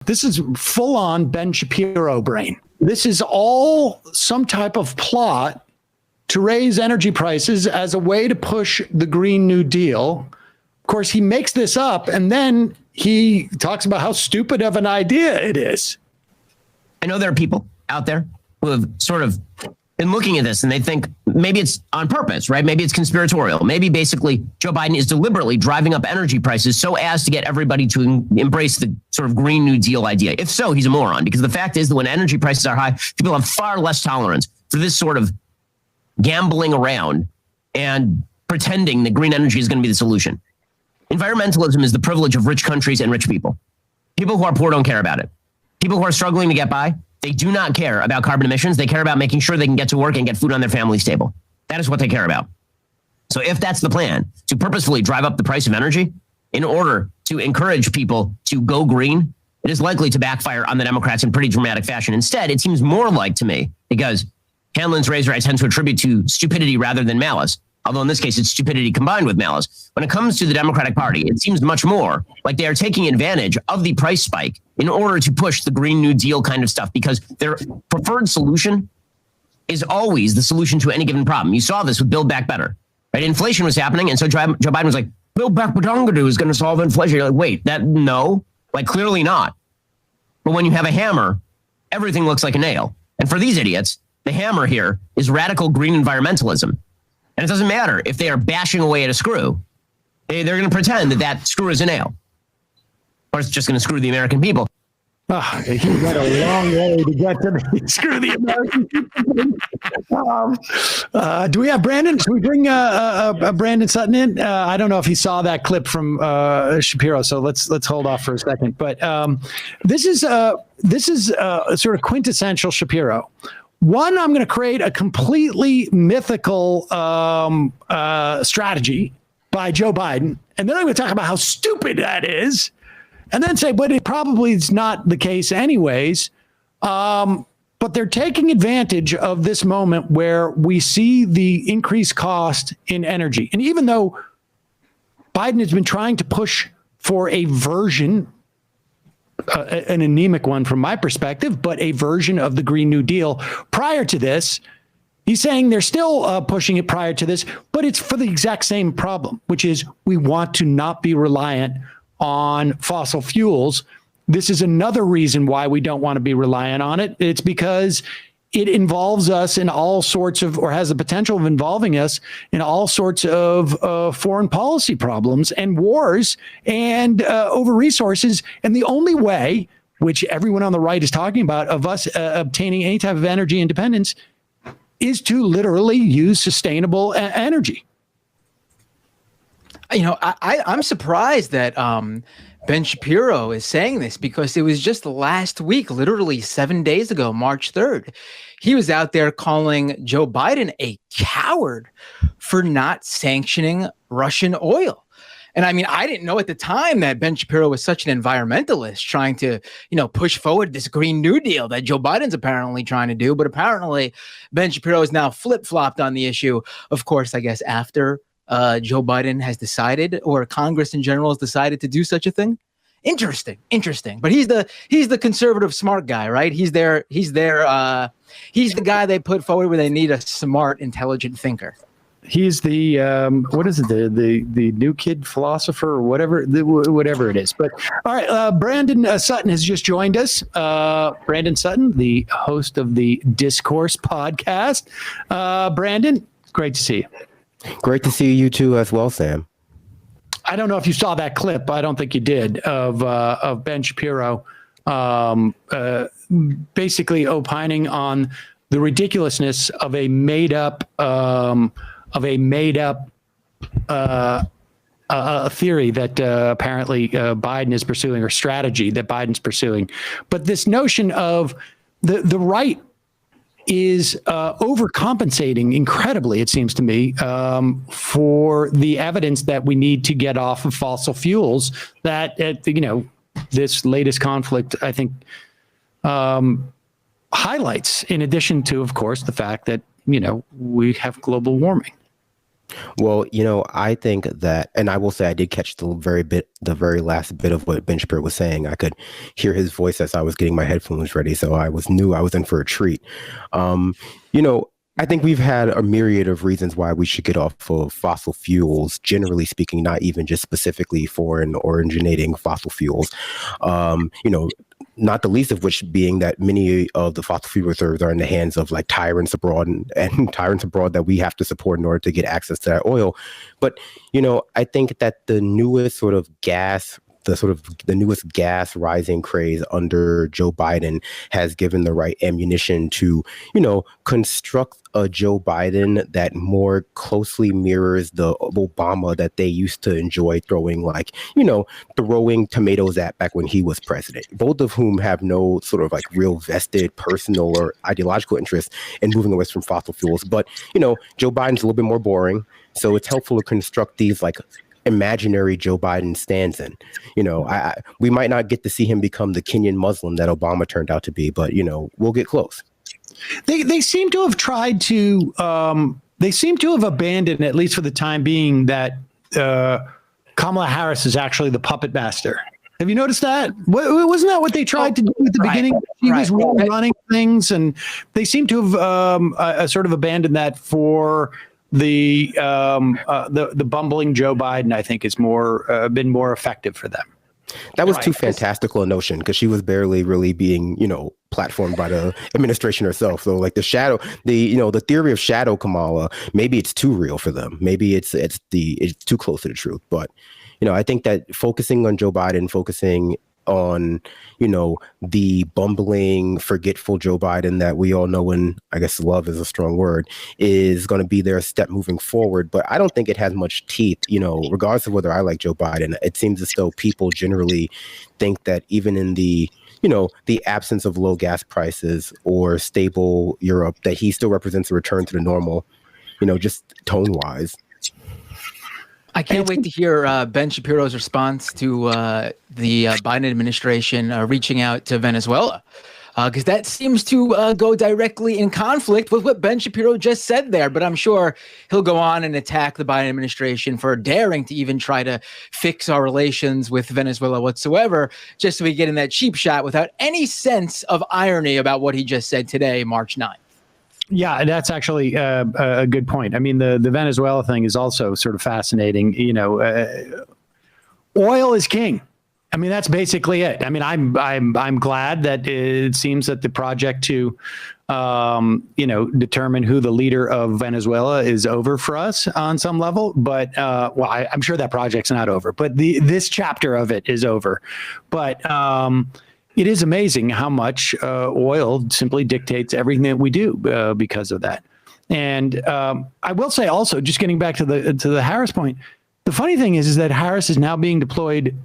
This is full on Ben Shapiro brain. This is all some type of plot to raise energy prices as a way to push the Green New Deal. Of course, he makes this up and then he talks about how stupid of an idea it is. I know there are people out there who have sort of been looking at this and they think maybe it's on purpose, right? Maybe it's conspiratorial. Maybe basically Joe Biden is deliberately driving up energy prices so as to get everybody to embrace the sort of Green New Deal idea. If so, he's a moron, because the fact is that when energy prices are high, people have far less tolerance for this sort of gambling around and pretending that green energy is going to be the solution. Environmentalism is the privilege of rich countries and rich people. People who are poor don't care about it. People who are struggling to get by, they do not care about carbon emissions. They care about making sure they can get to work and get food on their family's table. That is what they care about. So if that's the plan, to purposefully drive up the price of energy in order to encourage people to go green, it is likely to backfire on the Democrats in pretty dramatic fashion. Instead, it seems more like to me, because Hanlon's razor I tend to attribute to stupidity rather than malice, although in this case it's stupidity combined with malice. When it comes to the Democratic Party, it seems much more like they are taking advantage of the price spike in order to push the Green New Deal kind of stuff, because their preferred solution is always the solution to any given problem. You saw this with Build Back Better, right? Inflation was happening, and so Joe Biden was like, Build Back Better is going to solve inflation. You're like, wait, no, like clearly not. But when you have a hammer, everything looks like a nail. And for these idiots, the hammer here is radical green environmentalism. And it doesn't matter if they are bashing away at a screw. They're going to pretend that that screw is a nail. Or it's just going to screw the American people. Oh, he went a long way to get to me. Screw the American people. Do we have Brandon? Should we bring Brandon Sutton in? I don't know if he saw that clip from Shapiro, so let's hold off for a second. But this is sort of quintessential Shapiro. One, I'm going to create a completely mythical strategy by Joe Biden, and then I'm going to talk about how stupid that is. And then say, but it probably is not the case anyways. But they're taking advantage of this moment where we see the increased cost in energy. And even though Biden has been trying to push for a version, an anemic one from my perspective, but a version of the Green New Deal prior to this, he's saying they're still pushing it prior to this, but it's for the exact same problem, which is we want to not be reliant on fossil fuels. This is another reason why we don't want to be reliant on it. It's because it involves us in all sorts of, or has the potential of involving us in all sorts of foreign policy problems and wars and over resources. And the only way, which everyone on the right is talking about, of us obtaining any type of energy independence is to literally use sustainable energy. You know, I'm surprised that Ben Shapiro is saying this, because it was just last week, literally 7 days ago, March 3rd, he was out there calling Joe Biden a coward for not sanctioning Russian oil. And I mean, I didn't know at the time that Ben Shapiro was such an environmentalist trying to, push forward this Green New Deal that Joe Biden's apparently trying to do. But apparently Ben Shapiro is now flip-flopped on the issue, of course, I guess, after Joe Biden has decided, or Congress in general has decided to do such a thing. Interesting. But he's the conservative smart guy, right? He's the guy they put forward when they need a smart, intelligent thinker. He's the what is it? The new kid philosopher or whatever it is. But all right, Brandon Sutton has just joined us. Brandon Sutton, the host of the Discourse podcast. Brandon, great to see you. Great to see you too as well, Sam. I don't know if you saw that clip. I don't think you did, of Ben Shapiro basically opining on the ridiculousness of a made up theory that apparently Biden is pursuing, or strategy that Biden's pursuing. But this notion of the right is overcompensating incredibly, it seems to me, for the evidence that we need to get off of fossil fuels. That this latest conflict, I think, highlights. In addition to, of course, the fact that we have global warming. Well, I think that, and I will say I did catch the very last bit of what Ben Shapiro was saying. I could hear his voice as I was getting my headphones ready, so knew I was in for a treat. Um, you know, I think we've had a myriad of reasons why we should get off of fossil fuels, generally speaking, not even just specifically foreign originating fossil fuels. Um, you know, not the least of which being that many of the fossil fuel reserves are in the hands of like tyrants abroad and tyrants abroad that we have to support in order to get access to that oil. But, I think that the newest sort of the newest gas rising craze under Joe Biden has given the right ammunition to, construct a Joe Biden that more closely mirrors the Obama that they used to enjoy throwing tomatoes at back when he was president, both of whom have no sort of like real vested personal or ideological interest in moving away from fossil fuels. But, Joe Biden's a little bit more boring. So it's helpful to construct these like imaginary Joe Biden stands in. We might not get to see him become the Kenyan Muslim that Obama turned out to be, but, we'll get close. They seem to have tried to, they seem to have abandoned, at least for the time being, that Kamala Harris is actually the puppet master. Have you noticed that? Wasn't that what they tried to do at the beginning? She was running things, and they seem to have sort of abandoned that for the bumbling Joe Biden. I think is been more effective for them. That was too fantastical a notion because she was barely really being, platformed by the administration herself. So like the theory of shadow Kamala, maybe it's too real for them. Maybe it's too close to the truth. But, I think that focusing on Joe Biden, focusing on, the bumbling, forgetful Joe Biden that we all know, and I guess love is a strong word, is going to be their step moving forward. But I don't think it has much teeth, regardless of whether I like Joe Biden. It seems as though people generally think that even in the absence of low gas prices or stable Europe, that he still represents a return to the normal, just tone wise. I can't wait to hear Ben Shapiro's response to the Biden administration reaching out to Venezuela, because that seems to go directly in conflict with what Ben Shapiro just said there. But I'm sure he'll go on and attack the Biden administration for daring to even try to fix our relations with Venezuela whatsoever, just so we get in that cheap shot without any sense of irony about what he just said today, March 9th. Yeah, that's actually a good point. I mean, the Venezuela thing is also sort of fascinating. Oil is king. I mean, that's basically it. I mean, I'm glad that it seems that the project to, determine who the leader of Venezuela is over for us on some level. But I'm sure that project's not over. But this chapter of it is over. But it is amazing how much oil simply dictates everything that we do because of that. And I will say also, just getting back to the Harris point, the funny thing is that Harris is now being deployed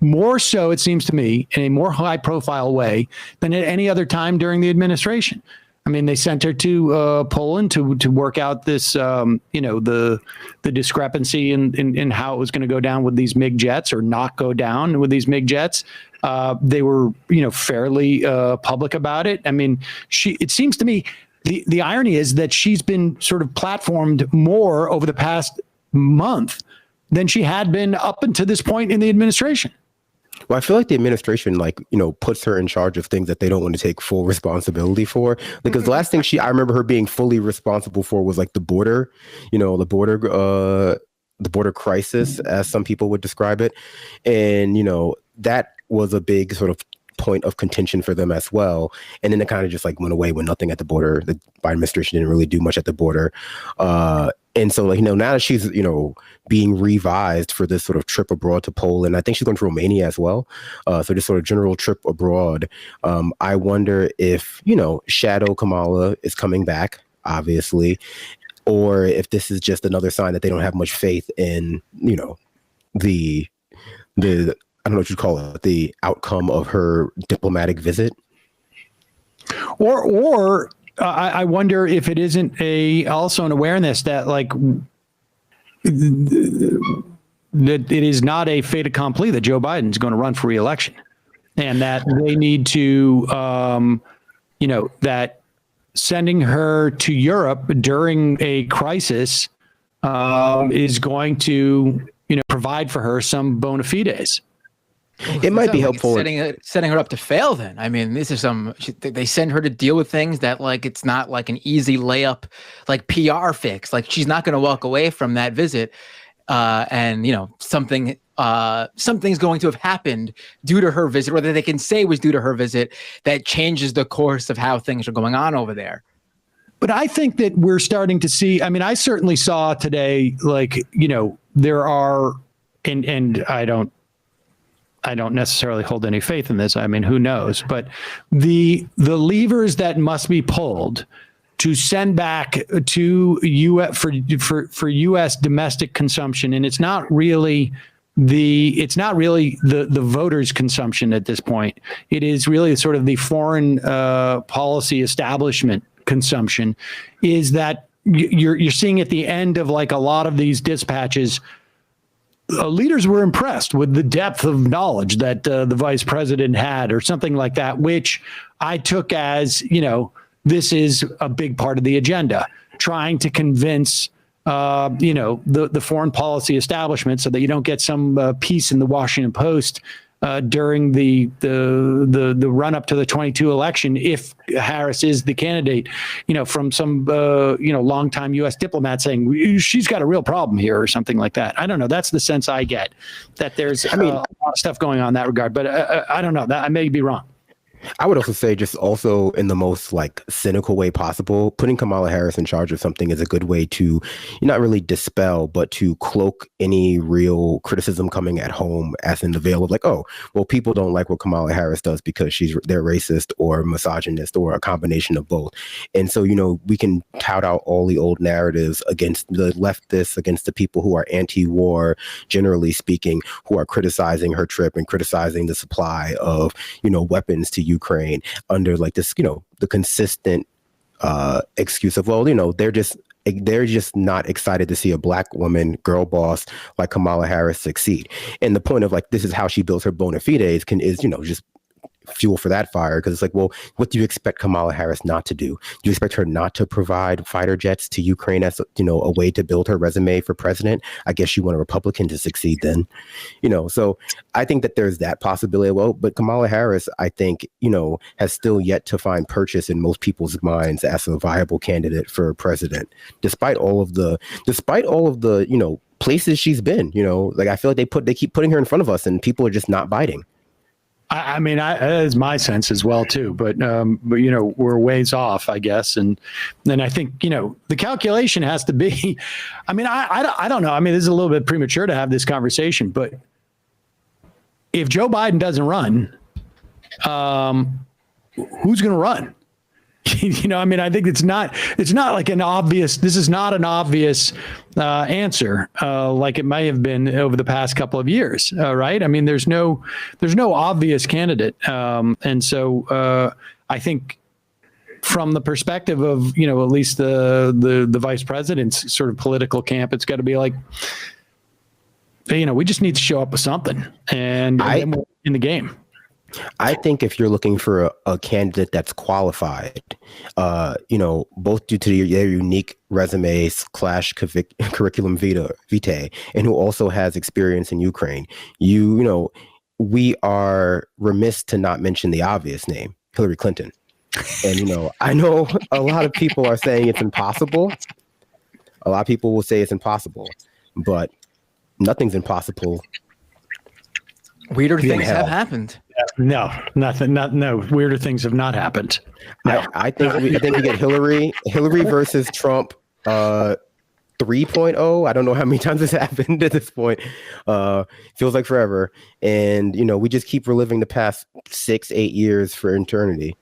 more so, it seems to me, in a more high profile way than at any other time during the administration. I mean, they sent her to Poland to work out this, the discrepancy in how it was going to go down with these MiG jets or not go down with these MiG jets. They were, fairly public about it. I mean, it seems to me the irony is that she's been sort of platformed more over the past month than she had been up until this point in the administration. Well, I feel like the administration, puts her in charge of things that they don't want to take full responsibility for. Because the last thing I remember her being fully responsible for was like the border, the border crisis, as some people would describe it. And, that was a big sort of point of contention for them as well. And then it kind of just like went away when nothing at the border. The Biden administration didn't really do much at the border. And so, now that she's, being revised for this sort of trip abroad to Poland, I think she's going to Romania as well. So this sort of general trip abroad. I wonder if, Shadow Kamala is coming back, obviously, or if this is just another sign that they don't have much faith in, the I don't know what you'd call it, the outcome of her diplomatic visit. Or I wonder if it isn't also an awareness that that it is not a fait accompli that Joe Biden's going to run for re-election, and that they need to, that sending her to Europe during a crisis is going to, provide for her some bona fides. It might be helpful. Setting her up to fail then. I mean, this is they send her to deal with things that it's not like an easy layup, like PR fix. Like she's not going to walk away from that visit. And something's going to have happened due to her visit, or that they can say was due to her visit, that changes the course of how things are going on over there. But I think that we're starting to see, I mean, I certainly saw today, there are, and I don't necessarily hold any faith in this. I mean, who knows? But the levers that must be pulled to send back to U.S. for U.S. domestic consumption, and it's not really the voters' consumption at this point. It is really sort of the foreign policy establishment consumption. Is that you're seeing at the end of a lot of these dispatches. Leaders were impressed with the depth of knowledge that the vice president had, or something like that, which I took as, this is a big part of the agenda, trying to convince, the foreign policy establishment so that you don't get some piece in the Washington Post during the run up to the 22 election, if Harris is the candidate, from some longtime U.S. diplomat saying she's got a real problem here or something like that. I don't know. That's the sense I get, that there's a lot of stuff going on in that regard. But I don't know. That I may be wrong. I would also say, just also in the most cynical way possible, putting Kamala Harris in charge of something is a good way to not really dispel, but to cloak any real criticism coming at home as in the veil of people don't like what Kamala Harris does because they're racist or misogynist or a combination of both. And so, we can tout out all the old narratives against the leftists, against the people who are anti-war, generally speaking, who are criticizing her trip and criticizing the supply of, weapons to Ukraine under this, the consistent excuse of, they're just not excited to see a black woman, girl boss like Kamala Harris succeed. And the point of this is how she builds her bona fides is just fuel for that fire, because it's what do you expect Kamala Harris not to do? Do you expect her not to provide fighter jets to Ukraine as a way to build her resume for president? I guess you want a Republican to succeed then, so I think that there's that possibility. But Kamala Harris, I think, has still yet to find purchase in most people's minds as a viable candidate for president, despite all of the places she's been. I feel like they keep putting her in front of us and people are just not biting. I mean, that is my sense as well too, but we're ways off, I guess, and then I think the calculation has to be. I mean, I don't know. I mean, this is a little bit premature to have this conversation, but if Joe Biden doesn't run, who's going to run? I mean, I think it's not like an obvious. This is not an obvious answer like it may have been over the past couple of years. Right. I mean, there's no obvious candidate. And so I think from the perspective of, at least the vice president's sort of political camp, it's got to be we just need to show up with something and then we're in the game. I think if you're looking for a candidate that's qualified, both due to their unique resumes / curriculum vitae, and who also has experience in Ukraine, we are remiss to not mention the obvious name, Hillary Clinton. And, I know a lot of people are saying it's impossible. A lot of people will say it's impossible, but nothing's impossible. Weirder things have happened. No, nothing. No, weirder things have not happened. No. I think we get Hillary versus Trump 3.0. I don't know how many times this happened at this point. Feels like forever. And, we just keep reliving the past 6-8 years for eternity.